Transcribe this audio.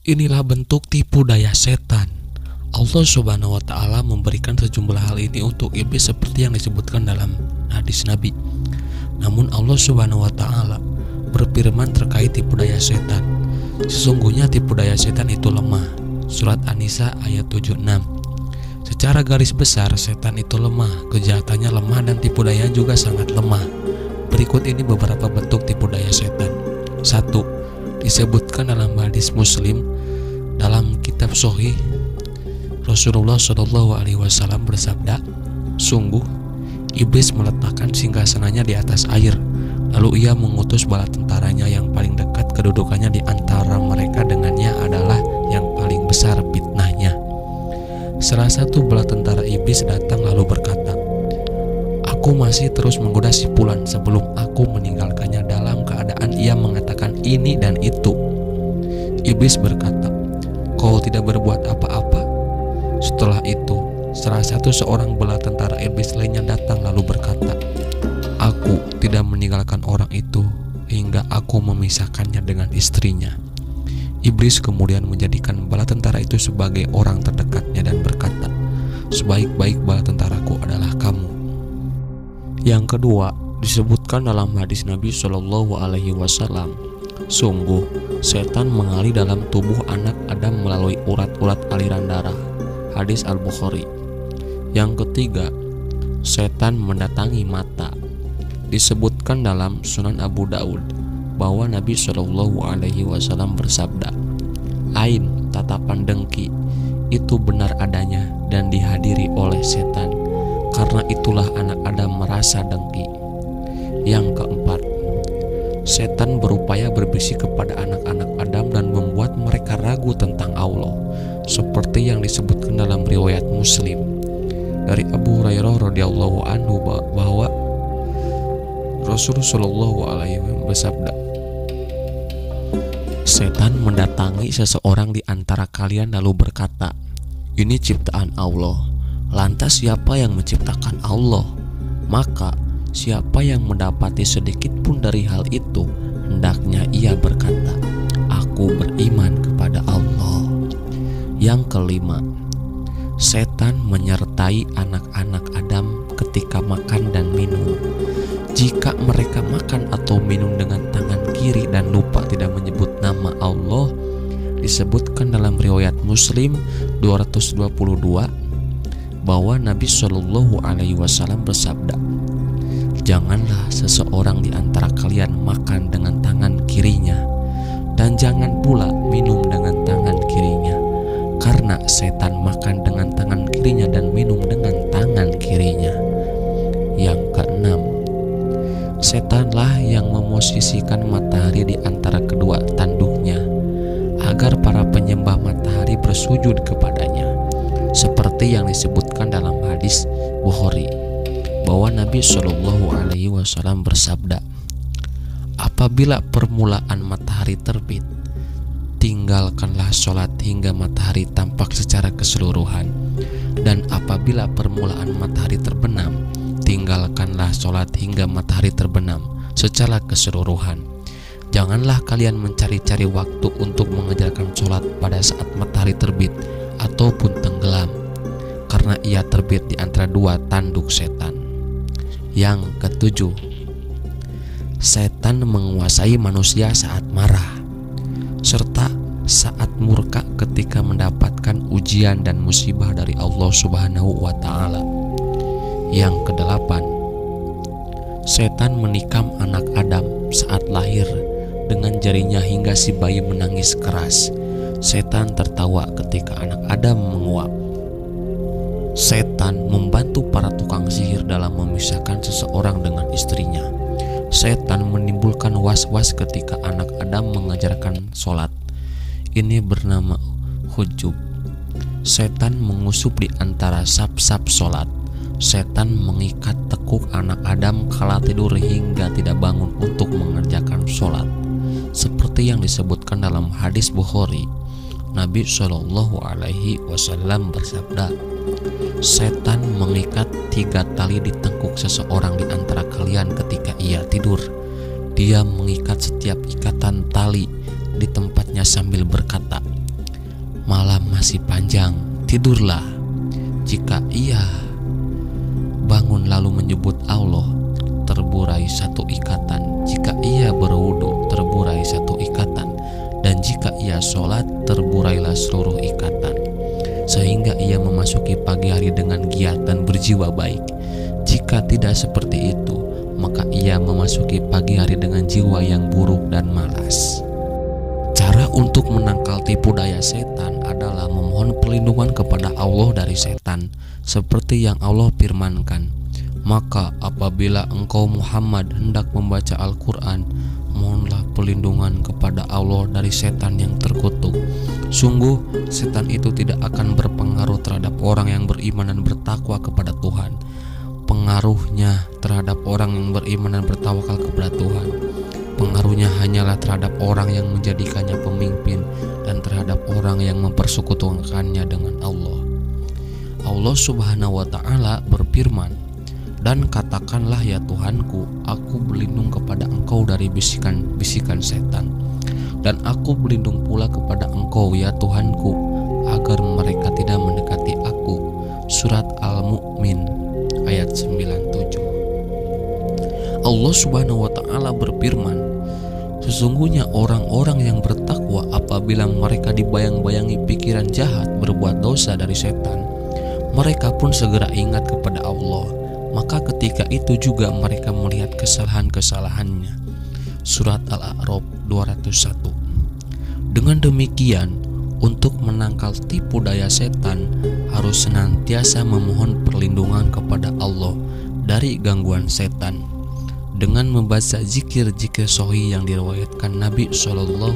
Inilah bentuk tipu daya setan. Allah Subhanahu wa Ta'ala memberikan sejumlah hal ini untuk iblis seperti yang disebutkan dalam hadis Nabi. Namun Allah Subhanahu wa Ta'ala berfirman terkait tipu daya setan. Sesungguhnya tipu daya setan itu lemah. Surat An-Nisa ayat 76. Secara garis besar setan itu lemah, kejahatannya lemah dan tipu daya juga sangat lemah. Berikut ini beberapa bentuk tipu daya setan. 1. Disebutkan dalam hadis Muslim dalam kitab Sahih, Rasulullah Shallallahu Alaihi Wasallam bersabda, sungguh iblis meletakkan singgasananya di atas air, lalu ia mengutus bala tentaranya yang paling dekat, kedudukannya di antara mereka dengannya adalah yang paling besar fitnahnya. Salah satu bala tentara iblis datang lalu berkata, aku masih terus menggoda si Fulan sebelum aku meninggalkannya, dalam keadaan ia mengatakan ini dan itu. Iblis berkata, kau tidak berbuat apa-apa. Setelah itu, salah satu seorang bala tentara iblis lainnya datang lalu berkata, aku tidak meninggalkan orang itu hingga aku memisahkannya dengan istrinya. Iblis kemudian menjadikan bala tentara itu sebagai orang terdekatnya dan berkata, sebaik-baik bala tentaraku adalah kamu. Yang kedua, disebutkan dalam hadis Nabi Shallallahu Alaihi Wasallam, sungguh setan mengalir dalam tubuh anak Adam melalui urat-urat aliran darah. Hadis Al-Bukhari. Yang ketiga, setan mendatangi mata. Disebutkan dalam Sunan Abu Daud bahwa Nabi Shallallahu Alaihi Wasallam bersabda, ain, tatapan dengki, itu benar adanya dan dihadiri oleh setan. Karena itulah anak Adam merasa dengki. Yang keempat, setan berupaya berbisik kepada anak-anak Adam dan membuat mereka ragu tentang Allah, seperti yang disebutkan dalam riwayat Muslim dari Abu Hurairah radhiyallahu anhu bahwa Rasulullah Shallallahu Alaihi Wasallam bersabda, setan mendatangi seseorang di antara kalian lalu berkata, ini ciptaan Allah. Lantas siapa yang menciptakan Allah? Maka siapa yang mendapati sedikit pun dari hal itu, hendaknya ia berkata, aku beriman kepada Allah. Yang kelima, setan menyertai anak-anak Adam ketika makan dan minum. Jika mereka makan atau minum dengan tangan kiri dan lupa tidak menyebut nama Allah, disebutkan dalam riwayat Muslim 222 bahwa Nabi Shallallahu Alaihi Wasallam bersabda, janganlah seseorang di antara kalian makan dengan tangan kirinya, dan jangan pula minum dengan tangan kirinya, karena setan makan dengan tangan kirinya dan minum dengan tangan kirinya. Yang keenam, setanlah yang memosisikan matahari di antara kedua tanduknya agar para penyembah matahari bersujud kepadanya, seperti yang disebutkan dalam hadis Bukhari bahwa Nabi Shallallahu Alaihi Wasallam bersabda, apabila permulaan matahari terbit, tinggalkanlah sholat hingga matahari tampak secara keseluruhan, dan apabila permulaan matahari terbenam, tinggalkanlah sholat hingga matahari terbenam secara keseluruhan. Janganlah kalian mencari-cari waktu untuk mengerjakan sholat pada saat matahari terbit ataupun tenggelam, karena ia terbit di antara dua tanduk setan. Yang ketujuh, setan menguasai manusia saat marah serta saat murka ketika mendapatkan ujian dan musibah dari Allah Subhanahu wa Ta'ala. Yang kedelapan, setan menikam anak Adam saat lahir dengan jarinya hingga si bayi menangis keras. Setan tertawa ketika anak Adam menguap. Setan membantu para tukang sihir dalam memisahkan seseorang dengan istrinya. Setan menimbulkan was-was ketika anak Adam mengajarkan sholat. Ini bernama hujub. Setan mengusup di antara saf-saf sholat. Setan mengikat tekuk anak Adam kala tidur hingga tidak bangun untuk mengerjakan sholat, seperti yang disebutkan dalam hadis Bukhari. Nabi Shallallahu Alaihi Wasallam bersabda, setan mengikat 3 tali di tengkuk seseorang di antara kalian ketika ia tidur. Dia mengikat setiap ikatan tali di tempatnya sambil berkata, masih panjang, tidurlah. Jika ia bangun lalu menyebut Allah, terburai satu ikatan. Jika ia berwudu, terburai satu ikatan. Dan jika ia sholat, terburailah seluruh ikatan. Sehingga ia memasuki pagi hari dengan giat dan berjiwa baik. Jika tidak seperti itu, maka ia memasuki pagi hari dengan jiwa yang buruk dan malas. Cara untuk menangkal tipu daya setan adalah memohon perlindungan kepada Allah dari setan, seperti yang Allah firmankan. Maka apabila engkau Muhammad hendak membaca Al-Quran, mohonlah perlindungan kepada Allah dari setan yang terkutuk. Sungguh setan itu tidak akan berpengaruh terhadap orang yang beriman dan bertakwa kepada Tuhan. Pengaruhnya terhadap orang yang beriman dan bertawakal kepada Tuhan, pengaruhnya hanyalah terhadap orang yang menjadikannya pemimpin dan terhadap orang yang mempersekutukannya dengan Allah. Allah Subhanahu wa ta'ala berfirman, "Dan katakanlah ya Tuhanku, aku berlindung kepada Engkau dari bisikan-bisikan setan. Dan aku berlindung pula kepada Engkau ya Tuhanku, agar mereka tidak mendekati aku." Surat Al-Mu'min ayat 97. Allah Subhanahu wa ta'ala berfirman, "Sesungguhnya orang-orang yang bertakwa apabila mereka dibayang-bayangi pikiran jahat berbuat dosa dari setan, mereka pun segera ingat kepada Allah. Maka ketika itu juga mereka melihat kesalahan-kesalahannya." Surat Al-A'raf 201. Dengan demikian, untuk menangkal tipu daya setan harus senantiasa memohon perlindungan kepada Allah dari gangguan setan dengan membaca zikir-zikir sahih yang diriwayatkan Nabi SAW.